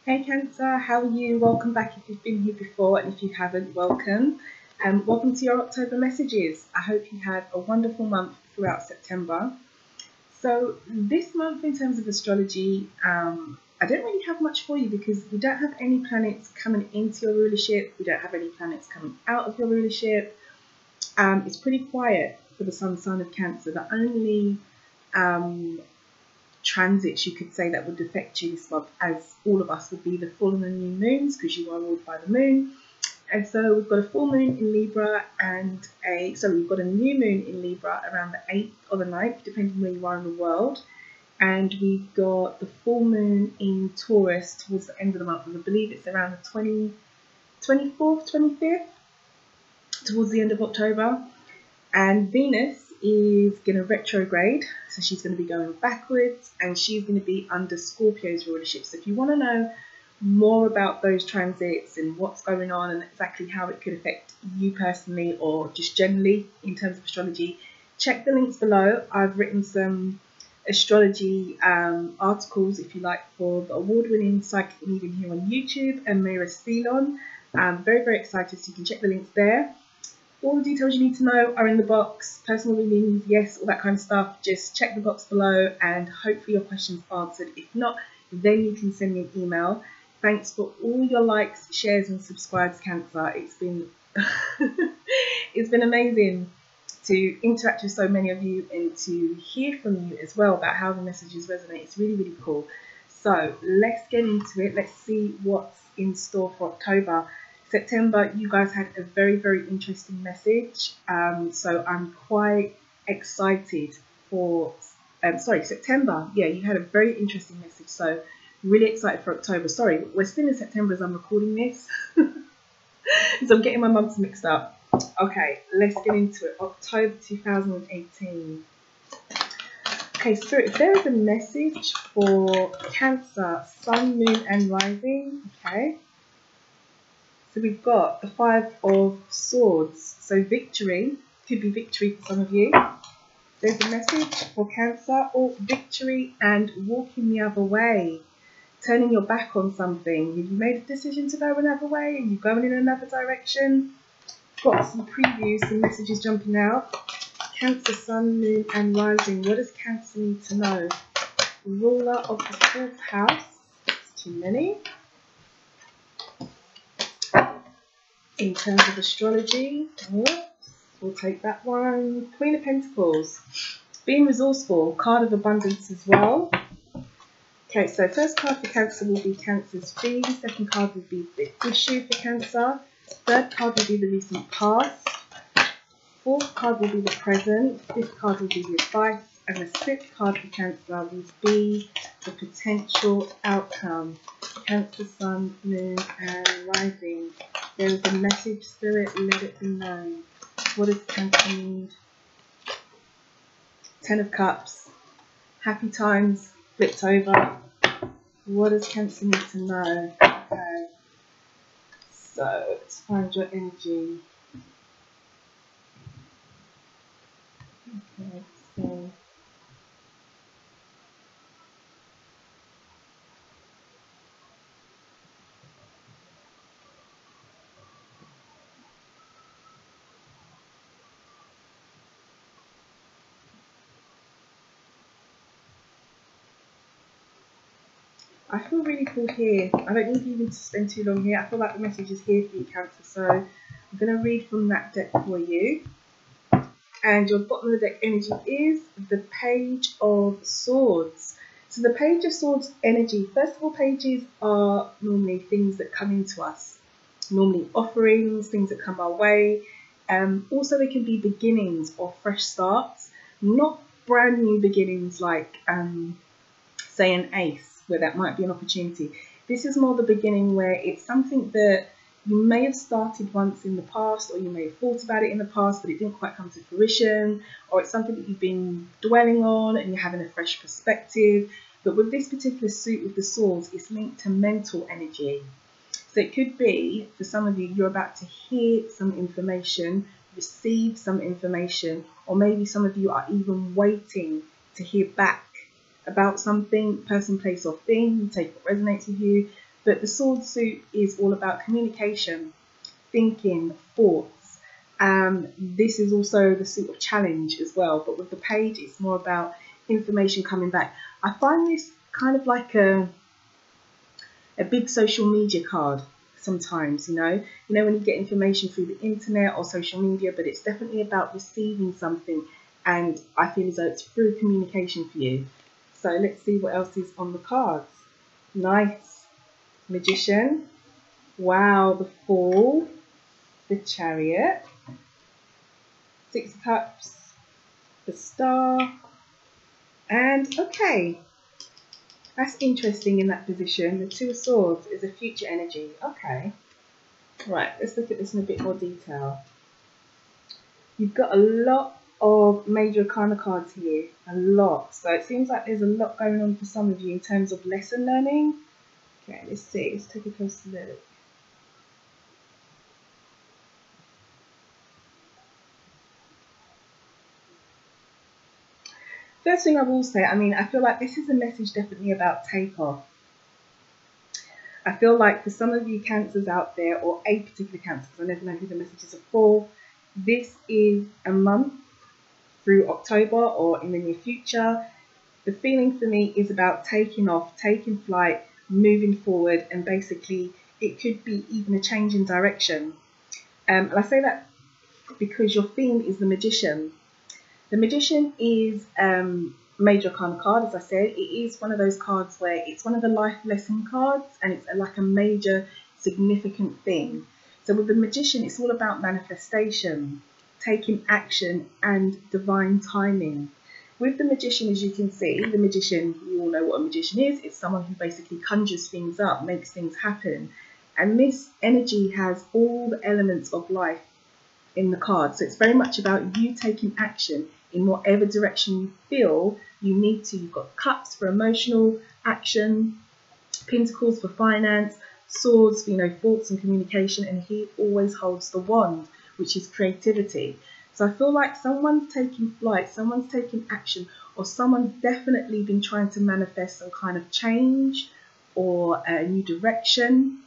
Hey Cancer, how are you? Welcome back if you've been here before, and if you haven't, welcome. Welcome to your October messages. I hope you had a wonderful month throughout September. So this month in terms of astrology, I don't really have much for you because we don't have any planets coming into your rulership. We don't have any planets coming out of your rulership. It's pretty quiet for the sun sign of Cancer. The only transits you could say that would affect you this month, as all of us, would be the full and the new moons, because you are ruled by the moon. And so we've got a full moon in Libra and we've got a new moon in Libra around the 8th or the 9th, depending where you are in the world. And we've got the full moon in Taurus towards the end of the month. I believe it's around the 24th, 25th, towards the end of October. And Venus is going to retrograde, so she's going to be going backwards, and she's going to be under Scorpio's rulership. So if you want to know more about those transits and what's going on and exactly how it could affect you personally or just generally in terms of astrology, check the links below. I've written some astrology articles, if you like, for the award-winning psychic medium here on YouTube, and Mira Ceylon. I'm very, very excited, so you can check the links there. All the details you need to know are in the box. Personal readings, yes, all that kind of stuff. Just check the box below and hopefully your questions answered. If not, then you can send me an email. Thanks for all your likes, shares and subscribes, Cancer. It's been it's been amazing to interact with so many of you and to hear from you as well about how the messages resonate. It's really, really cool. So let's get into it. Let's see what's in store for October. September, you guys had a very, very interesting message. So I'm quite excited for, September. Yeah, you had a very interesting message. So really excited for October. Sorry, we're still in September as I'm recording this. So I'm getting my months mixed up. Okay, let's get into it. October 2018. Okay, Spirit, if there is a message for Cancer, Sun, Moon and Rising. Okay. So we've got the 5 of Swords. So victory, could be victory for some of you. There's a message for Cancer, or victory and walking the other way. Turning your back on something. Have you made a decision to go another way and you're going in another direction? Got some previews, some messages jumping out. Cancer, Sun, Moon and Rising. What does Cancer need to know? Ruler of the 4th house. It's too many. In terms of astrology, we'll take that one. Queen of Pentacles. Being resourceful. Card of abundance as well. Okay, so first card for Cancer will be Cancer's theme. Second card will be the issue for Cancer. Third card will be the recent past. Fourth card will be the present. Fifth card will be the advice. And the sixth card for Cancer will be the potential outcome. Cancer, Sun, Moon and Rising. There is a message, Spirit, let it be known. What does Cancer need? 10 of Cups. Happy times flipped over. What does Cancer need to know? Okay. So let's find your energy. Okay, so I feel really cool here. I don't need you even to spend too long here. I feel like the message is here for you, Cancer. So I'm going to read from that deck for you. And your bottom of the deck energy is the Page of Swords. So the Page of Swords energy, first of all, pages are normally things that come into us. Normally offerings, things that come our way. Also, they can be beginnings or fresh starts. Not brand new beginnings like, say, an ace, where that might be an opportunity. This is more the beginning where it's something that you may have started once in the past, or you may have thought about it in the past, but it didn't quite come to fruition, or it's something that you've been dwelling on and you're having a fresh perspective. But with this particular suit with the swords, it's linked to mental energy. So it could be, for some of you, you're about to hear some information, receive some information, or maybe some of you are even waiting to hear back about something, person, place or thing. You take what resonates with you. But the sword suit is all about communication, thinking, thoughts. This is also the suit of challenge as well. But with the page, it's more about information coming back. I find this kind of like a big social media card sometimes, you know when you get information through the internet or social media, but it's definitely about receiving something, and I feel as though it's through communication for you. So let's see what else is on the cards. Nice. Magician. Wow, the Fool, the Chariot, Six of Cups, the Star, and okay, that's interesting in that position. The Two of Swords is a future energy. Okay. Right, let's look at this in a bit more detail. You've got a lot of major arcana cards here. A lot. So it seems like there's a lot going on for some of you in terms of lesson learning. Okay, let's see. Let's take a closer look. First thing I will say, I feel like this is a message definitely about takeoff. I feel like for some of you Cancers out there, or a particular Cancer, because I never know who the messages are for, this is a month through October or in the near future. The feeling for me is about taking off, taking flight, moving forward, and basically it could be even a change in direction. And I say that because your theme is the Magician. The Magician is major arcana card, as I said. It is one of those cards where it's one of the life lesson cards, and it's like a major significant thing. So with the Magician, it's all about manifestation, taking action, and divine timing. With the Magician, as you can see, the Magician, you all know what a magician is. It's someone who basically conjures things up, makes things happen. And this energy has all the elements of life in the card. So it's very much about you taking action in whatever direction you feel you need to. You've got Cups for emotional action, Pentacles for finance, Swords for thoughts and communication, and he always holds the Wand, which is creativity. So I feel like someone's taking flight, someone's taking action, or someone's definitely been trying to manifest some kind of change or a new direction,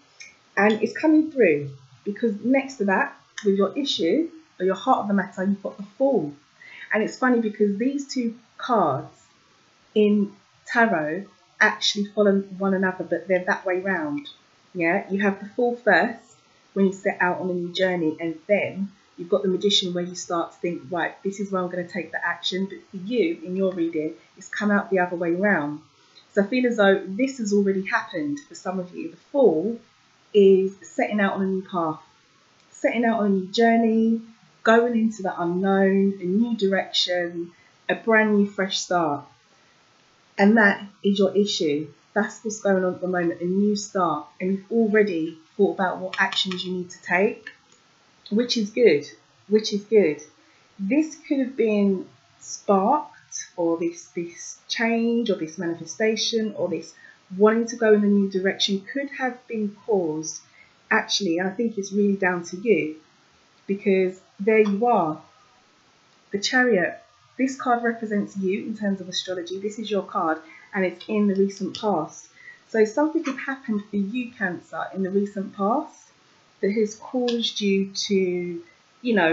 and it's coming through. Because next to that, with your issue or your heart of the matter, you've got the Fool. And it's funny because these two cards in tarot actually follow one another, but they're that way round. Yeah, you have the Fool first when you set out on a new journey, and then you've got the Magician where you start to think, right, this is where I'm going to take the action. But for you, in your reading, it's come out the other way round. So I feel as though this has already happened for some of you. The Fool is setting out on a new path, setting out on a new journey, going into the unknown, a new direction, a brand new fresh start. And that is your issue. That's what's going on at the moment, a new start. And you've already thought about what actions you need to take, which is good, which is good. This could have been sparked, or this change, or this manifestation, or this wanting to go in a new direction could have been caused, actually, and I think it's really down to you, because there you are, the Chariot. This card represents you in terms of astrology. This is your card, and it's in the recent past. So something has happened for you, Cancer, in the recent past that has caused you to,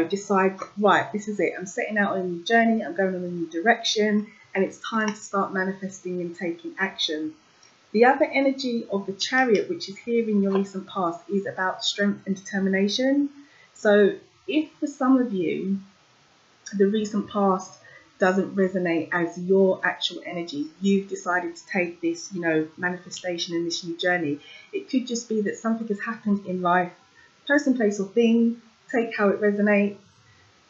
decide, right, this is it. I'm setting out on a new journey. I'm going on a new direction, and it's time to start manifesting and taking action. The other energy of the Chariot, which is here in your recent past, is about strength and determination. So if for some of you, the recent past doesn't resonate as your actual energy, you've decided to take this, manifestation and this new journey, it could just be that something has happened in life, person, place or thing, take how it resonates,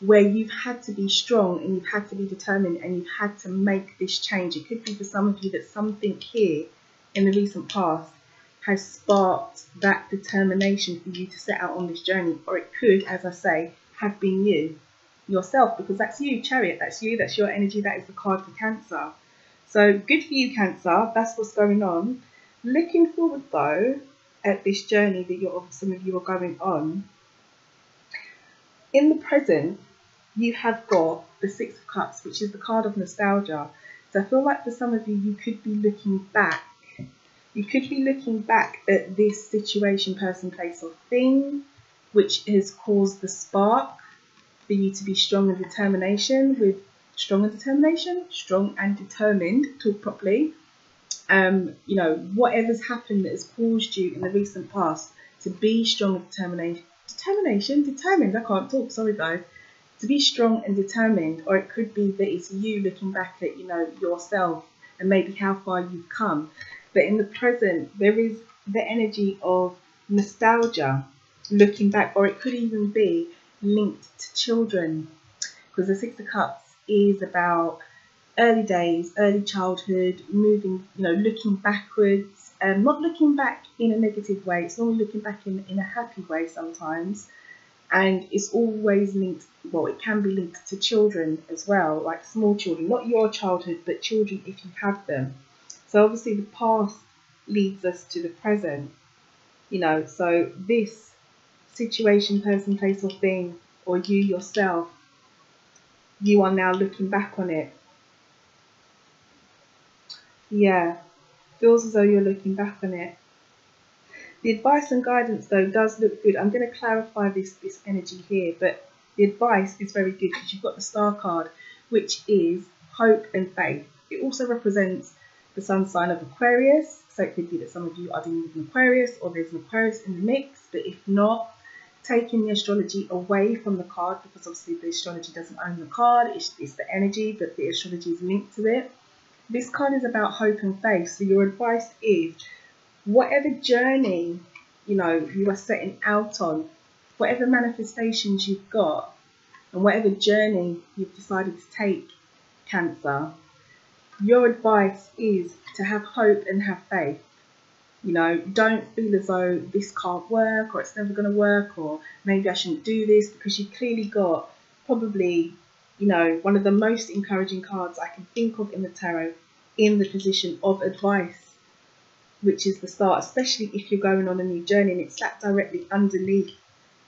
where you've had to be strong and you've had to be determined and you've had to make this change. It could be for some of you that something here in the recent past has sparked that determination for you to set out on this journey. Or it could, as I say, have been you, yourself, because that's you, Chariot, that's you, that's your energy, that is the card for Cancer. So good for you, Cancer, that's what's going on. Looking forward though at this journey that some of you are going on, in the present you have got the Six of Cups, which is the card of nostalgia. So I feel like for some of you, you could be looking back. You could be looking back at this situation, person, place or thing, which has caused the spark for you to be strong and strong and determined, talk properly. You know, whatever's happened that has caused you in the recent past to be strong and determined, I can't talk, sorry guys, to be strong and determined. Or it could be that it's you looking back at, you know, yourself and maybe how far you've come. But in the present, there is the energy of nostalgia, looking back, or it could even be linked to children, because the Six of Cups is about early days, early childhood, moving, you know, looking backwards, and not looking back in a negative way. It's normally looking back in a happy way sometimes, and it's always linked, well, it can be linked to children as well, like small children, not your childhood, but children if you have them. So obviously the past leads us to the present, you know, so this situation, person, place or thing, or you yourself, you are now looking back on it. Yeah, feels as though you're looking back on it. The advice and guidance though does look good. I'm going to clarify this energy here, but the advice is very good because you've got the Star card, which is hope and faith. It also represents the sun sign of Aquarius, so it could be that some of you are dealing with an Aquarius or there's an Aquarius in the mix, but if not, taking the astrology away from the card, because obviously the astrology doesn't own the card, it's the energy, but the astrology is linked to it. This card is about hope and faith, so your advice is whatever journey, you know, you are setting out on, whatever manifestations you've got, and whatever journey you've decided to take, Cancer, your advice is to have hope and have faith. You know, don't feel as though this can't work or it's never going to work or maybe I shouldn't do this, because you've clearly got probably, you know, one of the most encouraging cards I can think of in the tarot in the position of advice, which is the Star, especially if you're going on a new journey, and it's sat directly underneath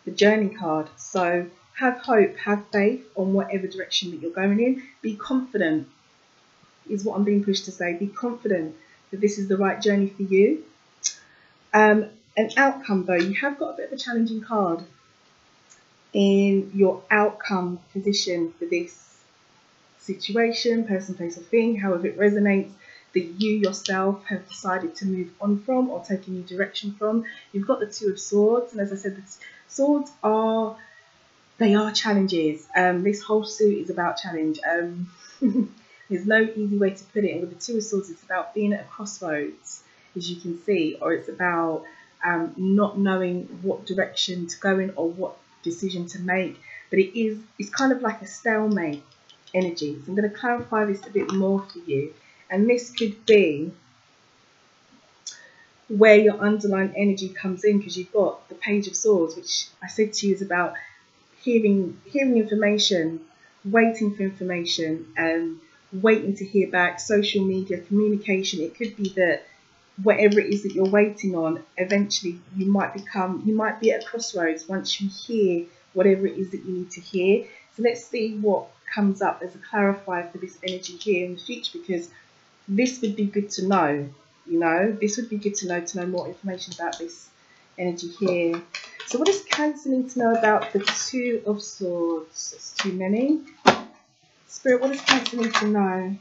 the journey card. So have hope, have faith on whatever direction that you're going in. Be confident is what I'm being pushed to say. Be confident that this is the right journey for you. An outcome though, you have got a bit of a challenging card in your outcome position for this situation, person, place or thing, however it resonates, that you yourself have decided to move on from or take a new direction from. You've got the Two of Swords, and as I said, the swords are challenges. This whole suit is about challenge. There's no easy way to put it. And with the Two of Swords, it's about being at a crossroads, as you can see, or it's about not knowing what direction to go in or what decision to make. But it's kind of like a stalemate energy. So I'm going to clarify this a bit more for you. And this could be where your underlying energy comes in, because you've got the Page of Swords, which I said to you is about hearing information, waiting for information, waiting to hear back, social media, communication. It could be that whatever it is that you're waiting on, eventually you might be at a crossroads once you hear whatever it is that you need to hear. So let's see what comes up as a clarifier for this energy here in the future, because this would be good to know, you know, this would be good to know more information about this energy here. So what does Cancer need to know about the Two of Swords? It's too many. Spirit, what does Cancer need to know?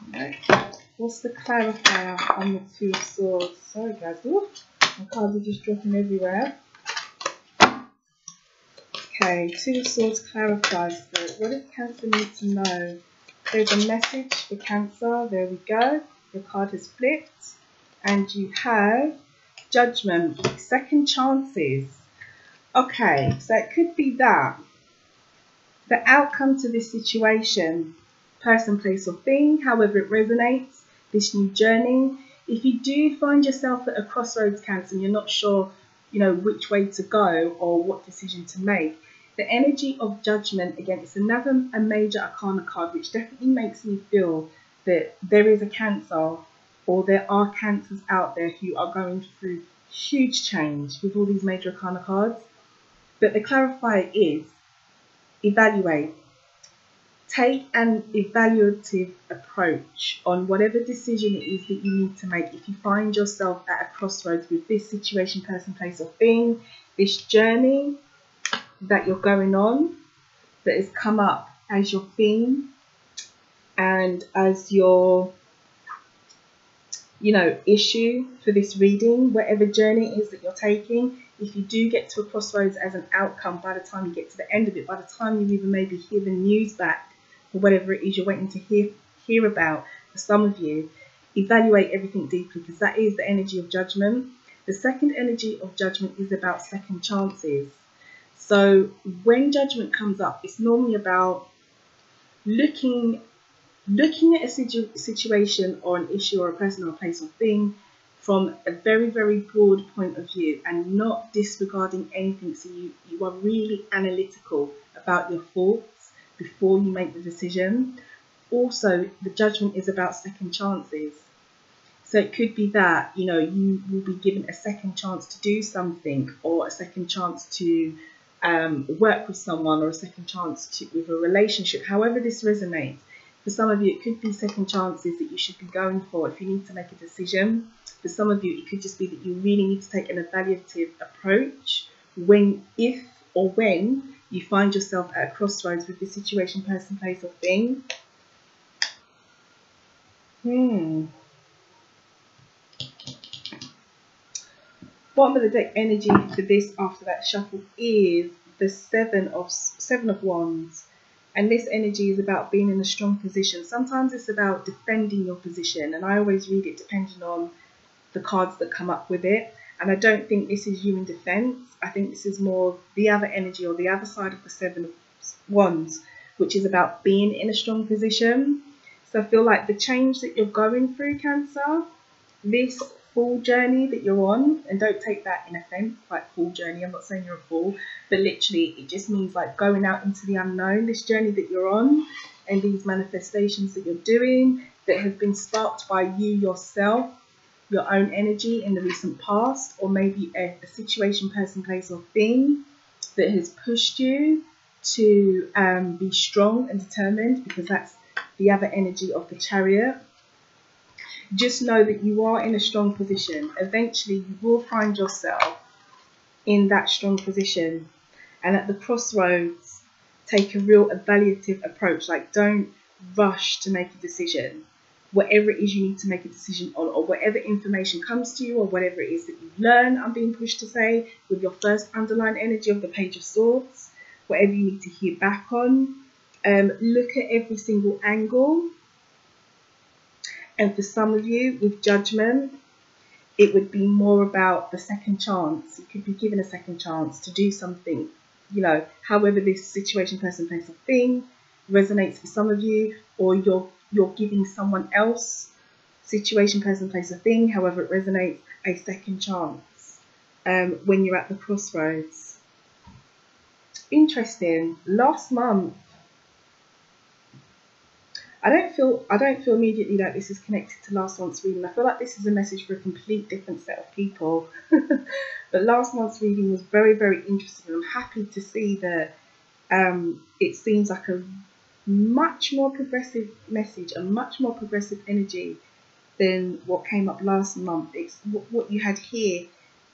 Okay. What's the clarifier on the Two of Swords? Sorry guys, ooh, my cards are just dropping everywhere. Okay, Two of Swords clarifies. Spirit, what does Cancer need to know? There's a message for Cancer. There we go. Your card has flipped. And you have Judgment, second chances. Okay, so it could be that the outcome to this situation, person, place or thing, however it resonates, this new journey, if you do find yourself at a crossroads, Cancer, and you're not sure, you know, which way to go or what decision to make, the energy of Judgment, again, it's another a major arcana card, which definitely makes me feel that there is a Cancer, or there are Cancers out there who are going through huge change with all these major arcana cards. But the clarifier is evaluate. take an evaluative approach on whatever decision it is that you need to make. If you find yourself at a crossroads with this situation, person, place, or thing, this journey that you're going on that has come up as your theme and as your issue for this reading, whatever journey it is that you're taking, if you do get to a crossroads as an outcome, by the time you get to the end of it, by the time you even maybe hear the news back or whatever it is you're waiting to hear about, for some of you, evaluate everything deeply, because that is the energy of judgment. The second energy of judgment is about second chances. So when judgment comes up, it's normally about looking at a situation or an issue or a person or a place or thing from a very, very broad point of view and not disregarding anything. So you are really analytical about your thoughts before you make the decision. Also, the judgment is about second chances. So it could be that, you will be given a second chance to do something, or a second chance to work with someone, or a second chance with a relationship, however this resonates. For some of you, it could be second chances that you should be going for if you need to make a decision. For some of you, it could just be that you really need to take an evaluative approach if or when you find yourself at a crossroads with this situation, person, place, or thing. Bottom of the deck energy for this after that shuffle is the Seven of Wands. And this energy is about being in a strong position. Sometimes it's about defending your position. And I always read it depending on the cards that come up with it. And I don't think this is you in defense. I think this is more the other energy, or the other side of the Seven of Wands, which is about being in a strong position. So I feel like the change that you're going through, Cancer, this full journey that you're on, and don't take that in offense, like full journey, I'm not saying you're a fool, but literally it just means like going out into the unknown, this journey that you're on and these manifestations that you're doing that have been sparked by you yourself, your own energy in the recent past, or maybe a situation, person, place, or thing that has pushed you to be strong and determined, because that's the other energy of the Chariot. Just know that you are in a strong position. Eventually, you will find yourself in that strong position. And at the crossroads, take a real evaluative approach. Like, don't rush to make a decision. Whatever it is you need to make a decision on, or whatever information comes to you, or whatever it is that you learn, I'm being pushed to say, with your first underlying energy of the Page of Swords, whatever you need to hear back on, look at every single angle. And for some of you, with judgment, it would be more about the second chance. You could be given a second chance to do something, however this situation, person, place, or thing resonates for some of you, or you're giving someone else, situation, person, place, or thing, however it resonates, a second chance when you're at the crossroads. Interesting. Last month, I don't feel immediately that this is connected to last month's reading. I feel like this is a message for a complete different set of people. But last month's reading was very, very interesting. I'm happy to see that it seems like a much more progressive message, a much more progressive energy than what came up last month. It's what you had here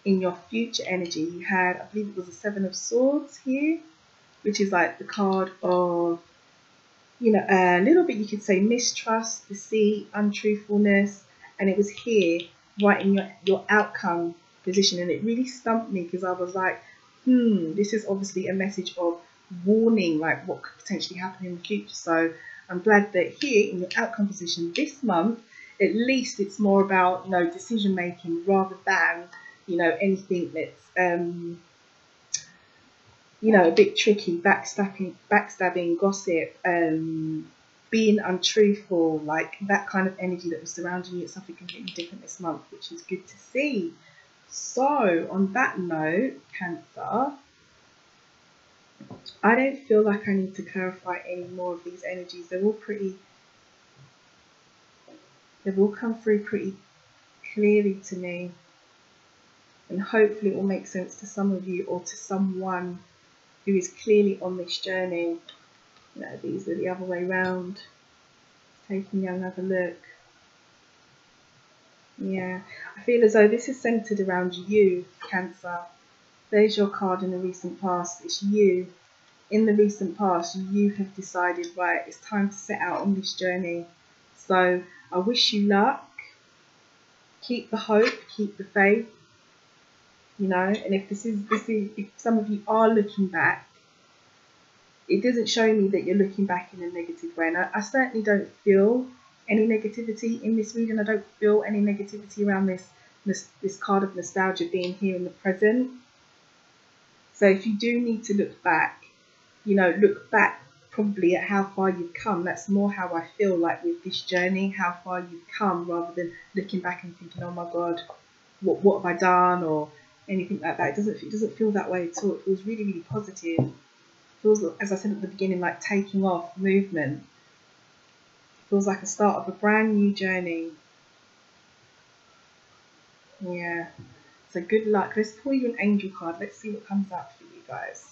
in your future energy. You had, I believe it was a Seven of Swords here, which is like the card of, a little bit, you could say, mistrust, deceit, untruthfulness, and it was here right in your outcome position, and it really stumped me, because I was like, this is obviously a message of warning, like what could potentially happen in the future. So I'm glad that here in your outcome position this month, at least it's more about decision making, rather than anything that's a bit tricky, backstabbing, gossip, being untruthful, like that kind of energy that was surrounding you. It's something completely different this month, which is good to see. So on that note, Cancer, I don't feel like I need to clarify any more of these energies. They've all come through pretty clearly to me, and hopefully it will make sense to some of you, or to someone who is clearly on this journey. No, these are the other way round. Taking another look. Yeah, I feel as though this is centered around you, Cancer. There's your card in the recent past. It's you. In the recent past, you have decided, right, it's time to set out on this journey. So I wish you luck. Keep the hope, keep the faith. You know, and if if some of you are looking back, it doesn't show me that you're looking back in a negative way. And I certainly don't feel any negativity in this reading. I don't feel any negativity around this card of nostalgia being here in the present. So if you do need to look back, you know, look back probably at how far you've come. That's more how I feel like with this journey, how far you've come, rather than looking back and thinking, oh my God, what have I done, or anything like that. It doesn't feel that way at all. It feels really, really positive. It feels, as I said at the beginning, like taking off, movement. It feels like a start of a brand new journey. Yeah. So good luck. Let's pull you an angel card. Let's see what comes out for you guys.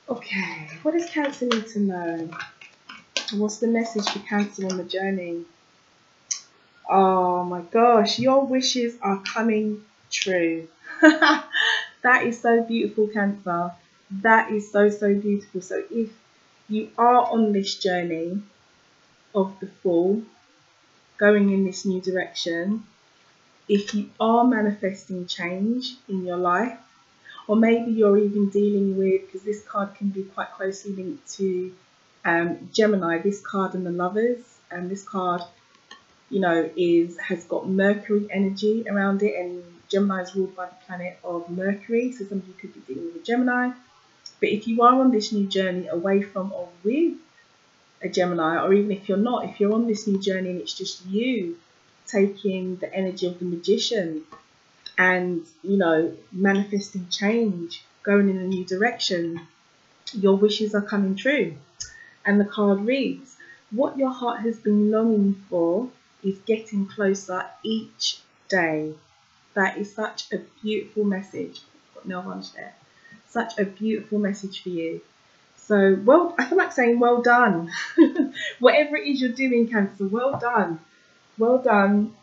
Okay, what does Cancer need to know? What's the message for Cancer on the journey? Oh my gosh, your wishes are coming true. That is so beautiful, Cancer. That is so, so beautiful. So if you are on this journey of the Fool, going in this new direction, if you are manifesting change in your life, or maybe you're even dealing with, because this card can be quite closely linked to Gemini, this card and the Lovers, and this card, you know, has got Mercury energy around it, and Gemini is ruled by the planet of Mercury, so some of you could be dealing with a Gemini. But if you are on this new journey away from or with a Gemini, or even if you're not, if you're on this new journey and it's just you taking the energy of the Magician and, you know, manifesting change, going in a new direction, your wishes are coming true. And the card reads, what your heart has been longing for is getting closer each day. That is such a beautiful message. I've got nail varnish there. Such a beautiful message for you. So, well, I feel like saying well done. Whatever it is you're doing, Cancer, well done. Well done.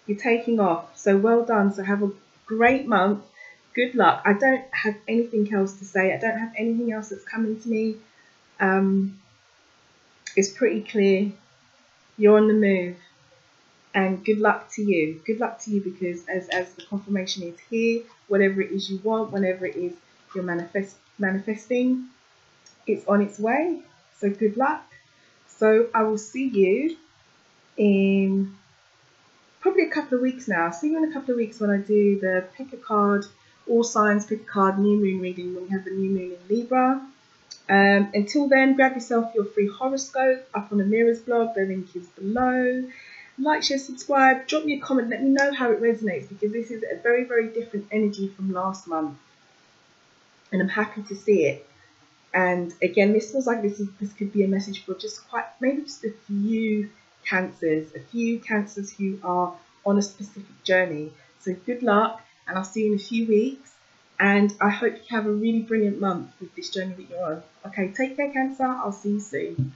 You're taking off. So well done. So have a great month. Good luck. I don't have anything else to say. I don't have anything else that's coming to me. It's pretty clear. You're on the move. And good luck to you. Good luck to you, because as the confirmation is here, whatever it is you want, whenever it is you're manifesting, it's on its way. So good luck. So I will see you in probably a couple of weeks now. I'll see you in a couple of weeks when I do the pick a card, all signs, pick a card, new moon reading, when we have the new moon in Libra. Until then, grab yourself your free horoscope up on the Mirrors blog. The link is below. Like, share, subscribe, drop me a comment, let me know how it resonates, because this is a very, very different energy from last month. And I'm happy to see it. And again, this feels like this could be a message for maybe just a few Cancers who are on a specific journey. So good luck, and I'll see you in a few weeks. And I hope you have a really brilliant month with this journey that you're on. Okay, take care, Cancer. I'll see you soon.